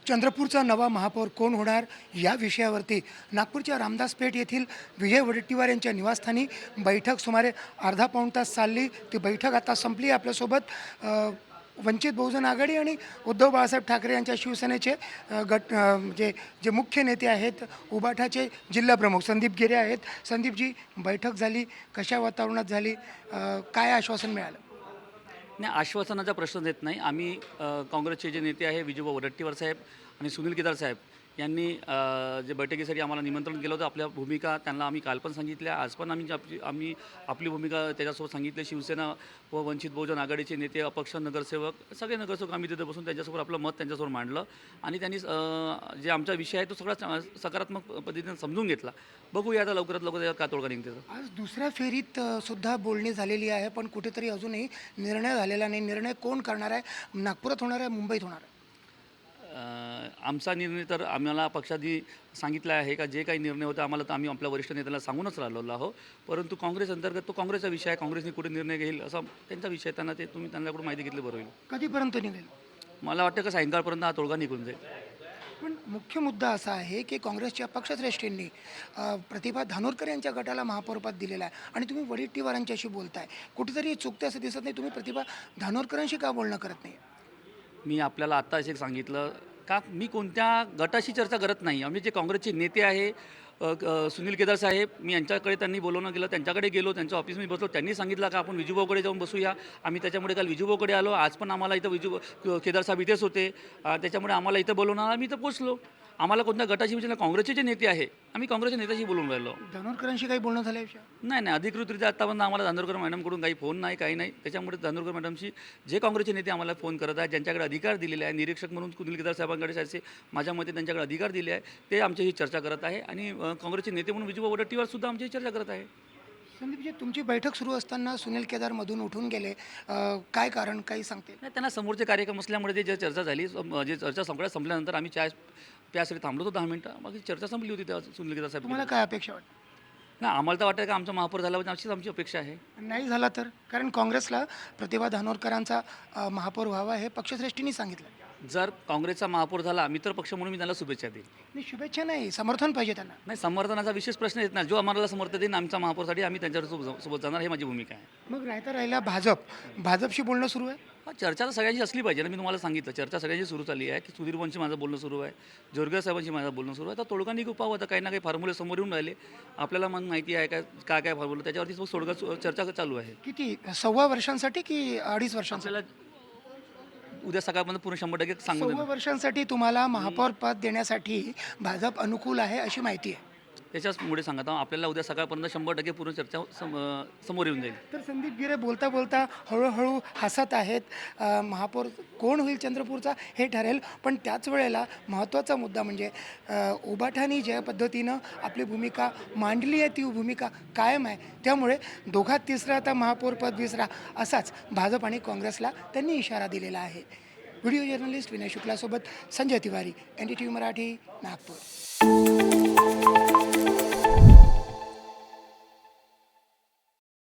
चंद्रपूरचा नवा महापौर कोण होणार या विषयावरती नागपूरच्या रामदास पेठ येथील विजय वडेट्टीवार यांच्या निवासस्थानी बैठक सुमारे अर्धा पाऊण तास चालली. ती बैठक आता संपली. आपल्यासोबत वंचित बहुजन आघाडी आणि उद्धव बाळासाहेब ठाकरे यांच्या शिवसेनेचे जे मुख्य नेते आहेत, उबाठाचे जिल्हा प्रमुख संदीप गिरे आहेत. संदीपजी, बैठक झाली, कशा वातावरणात झाली, काय आश्वासन मिळालं? नाही, आश्वासनाचा प्रश्न देत नाही. आम्ही काँग्रेसचे जे नेते आहे विजयभाऊ वडेट्टीवार साहेब आणि सुनील केदार साहेब यांनी जे बैठकीसाठी आम्हाला निमंत्रण केलं होतं, आपल्या भूमिका त्यांना आम्ही काल पण सांगितल्या, आज पण आम्ही आपली भूमिका त्याच्यासोबत सांगितली. शिवसेना व वंचित बहुजन आघाडीचे नेते, अपक्ष नगरसेवक, सगळे नगरसेवक आम्ही तिथे बसून त्यांच्यासमोर आपलं मत त्यांच्यासमोर मांडलं आणि त्यांनी जे आमचा विषय आहे तो सगळा सकारात्मक पद्धतीने समजून घेतला. बघूया आता लवकरात लवकर त्याच्यात काय तोडगा निघते. आज दुसऱ्या फेरीत सुद्धा बोलणी झालेली आहे, पण कुठेतरी अजूनही निर्णय झालेला नाही. निर्णय कोण करणार आहे? नागपुरात होणार आहे, मुंबईत होणार आहे? आमचा निर्णय तर आम्हाला पक्षाने सांगितला आहे का जे काही निर्णय होता आम्हाला तर आम्ही आपल्या वरिष्ठ नेत्याला सांगूनच राहिलेलो आहोत. परंतु काँग्रेस अंतर्गत तो काँग्रेसचा विषय आहे. काँग्रेसने कुठे निर्णय घेईल असा त्यांचा विषय, त्यांना ते तुम्ही त्यांच्याकडून माहिती घेतली बरं होईल. कधीपर्यंत निघेल? मला वाटतं का सायंकाळपर्यंत हा तोडगा निघून जाईल. पण मुख्य मुद्दा असा आहे की काँग्रेसच्या पक्षश्रेष्ठींनी प्रतिभा धानोरकर यांच्या गटाला महापौरपद दिलेलं आहे आणि तुम्ही वडेट्टीवारांच्याशी बोलताय. कुठेतरी चुकते असं दिसत नाही? तुम्ही प्रतिभा धानोरकरांशी का बोलणं करत नाही? मी आपल्याला आत्ताच एक सांगितलं का मी कोणत्या गटाशी चर्चा करत नाही. आम्ही जे काँग्रेसचे नेते आहे सुनील केदार साहेब, मी यांच्याकडे त्यांनी बोलवणं गेलं, त्यांच्याकडे गेलो, त्यांच्या ऑफिसमध्ये बसलो. त्यांनी सांगितलं का आपण विजूभाऊकडे जाऊन बसूया. आम्ही त्याच्यामुळे काल विजूभाऊकडे आलो. आज पण आम्हाला इथं केदार साहेब इथेच होते. त्याच्यामुळे आम्हाला इथं बोलवणार, आम्ही इथं पोचलो. आम्हाला कोणत्या गटाशी म्हणजे काँग्रेसचे जे नेते आहे, आम्ही काँग्रेसच्या नेत्याशी बोलून राहिलो. धानोरकरांशी काही बोलणं झालं? नाही, अधिकृतरित्या आत्तापर्यंत आम्हाला धानोरकर मॅडमकडून काही फोन नाही, काही नाही. त्याच्यामुळे धानोरकर मॅडमशी जे काँग्रेसचे नेते आम्हाला फोन करत आहेत, ज्यांच्याकडे अधिकार दिलेले आहे, निरीक्षक म्हणून सुनील केदार साहेबांकडे असे माझ्या मते त्यांच्याकडे अधिकार दिले आहे, ते आमच्याशी चर्चा करत आहे आणि काँग्रेसचे नेते म्हणून विजयभाऊ वडेट्टीवार सुद्धा आमच्याशी चर्चा करत आहे. संदीपजी, तुमची बैठक सुरू असताना सुनील केदारमधून उठून गेले, काय कारण काही सांगते? नाही, त्यांना समोरचे कार्यक्रम असल्यामुळे ते जे चर्चा झाली, जे चर्चा संपल्यानंतर आम्ही चाय प्यासाठी थांबलो होतो 10 मिनिटं. मग चर्चा संपली होती तेव्हा सुनील केदार साहेब. तुम्हाला काय अपेक्षा वाटते? नाही, आम्हाला तर वाटतं का आमचा महापौर झाला पाहिजे, अशीच आमची अपेक्षा आहे. नाही झाला तर? कारण काँग्रेसला प्रतिभा धानोरकरांचा महापौर व्हावा हे पक्षश्रेष्ठींनी सांगितलं. जर काँग्रेसचा महापौर झाला, मित्र पक्ष म्हणून मी त्यांना शुभेच्छा देईन. नाही, शुभेच्छा नाही, समर्थन पाहिजे त्यांना. नाही, समर्थनाचा विशेष प्रश्न येत नाही. जो आम्हाला समर्थन देईन आमच्या महापौरसाठी, आम्ही त्यांच्यासोबत जाणार, हे माझी भूमिका आहे. मग राहता राहिला भाजपशी बोलणं सुरू आहे? चर्चा तर सगळ्यांची असली पाहिजे ना. मी तुम्हाला सांगितलं, चर्चा सगळ्यांची सुरू झाली आहे की सुधीर वंशी माझं बोलणं सुरू आहे, जोरगे साहेबांशी माझं बोलणं सुरू आहे. तर तोडगा निघू पाहू. आता काही ना काही फॉर्म्युले समोर येऊन राहिले. आपल्याला मग माहिती आहे काय काय फॉर्म्युला, त्याच्यावरती तोडगा चर्चा चालू आहे. किती, 1.25 वर्षांसाठी की 2.5 वर्षांसाठी? आपल्याला उद्या सकाळपर्यंत पूर्ण 100% सांगू 1.25 वर्षांसाठी तुम्हाला महापौर पद देण्यासाठी भाजप अनुकूल आहे अशी माहिती आहे. त्याच्याचमुळे सांगत आहोत, आपल्याला उद्या सकाळपर्यंत 100% पूर्ण चर्चा समोर येऊन जाईल. तर संदीप गिरे बोलता बोलता हळूहळू हसत आहेत. महापौर कोण होईल चंद्रपूरचा हे ठरेल, पण त्याच वेळेला महत्त्वाचा मुद्दा म्हणजे उबाठाने ज्या पद्धतीनं आपली भूमिका मांडली आहे ती भूमिका कायम आहे. त्यामुळे दोघात तिसरा आता महापौर पद विसरा असाच भाजप आणि काँग्रेसला त्यांनी इशारा दिलेला आहे. व्हिडिओ जर्नलिस्ट विनय शुक्लासोबत संजय तिवारी, NDTV मराठी, नागपूर.